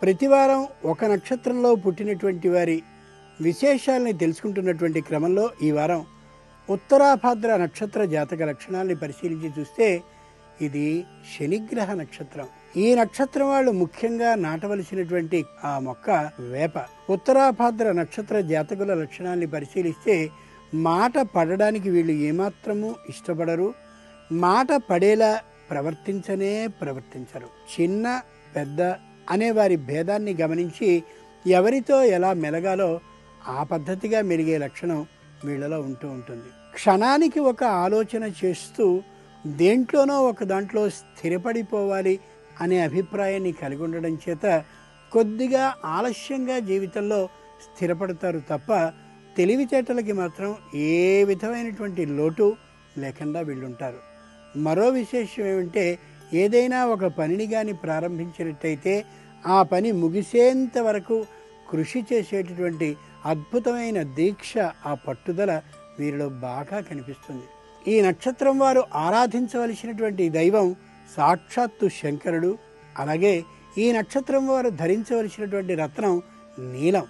ప్రతివారం ఒక నక్షత్రంలో పుట్టినటువంటి వారి విశేషాలని తెలుసుకుంటున్నటువంటి క్రమంలో ఈ వారం ఉత్తరాభాద్ర నక్షత్ర జాతక లక్షణాలని పరిశీలించి చూస్తే ఇది శనిగ్రహ నక్షత్రం. ఈ నక్షత్రం వాళ్ళు ముఖ్యంగా నాటవలసినటువంటి ఆ మొక్క వేప. ఉత్తరాభాద్ర నక్షత్ర జాతకుల లక్షణాన్ని పరిశీలిస్తే మాట పడడానికి వీళ్ళు ఏమాత్రము ఇష్టపడరు. మాట పడేలా ప్రవర్తించరు. చిన్న పెద్ద అనే వారి భేదాన్ని గమనించి ఎవరితో ఎలా మెలగాలో ఆ పద్ధతిగా మెలిగే లక్షణం వీళ్ళలో ఉంటూ ఉంటుంది. క్షణానికి ఒక ఆలోచన చేస్తూ దేంట్లోనో ఒక దాంట్లో స్థిరపడిపోవాలి అనే అభిప్రాయాన్ని కలిగి ఉండడం చేత కొద్దిగా ఆలస్యంగా జీవితంలో స్థిరపడతారు తప్ప తెలివితేటలకి మాత్రం ఏ విధమైనటువంటి లోటు లేకుండా వీళ్ళుంటారు. మరో విశేషం ఏమంటే ఏదైనా ఒక పనిని కానీ ప్రారంభించినట్టయితే ఆ పని ముగిసేంత వరకు కృషి చేసేటటువంటి అద్భుతమైన దీక్ష, ఆ పట్టుదల వీరిలో బాగా కనిపిస్తుంది. ఈ నక్షత్రం వారు ఆరాధించవలసినటువంటి దైవం సాక్షాత్తు శంకరుడు. అలాగే ఈ నక్షత్రం వారు ధరించవలసినటువంటి రత్నం నీలం.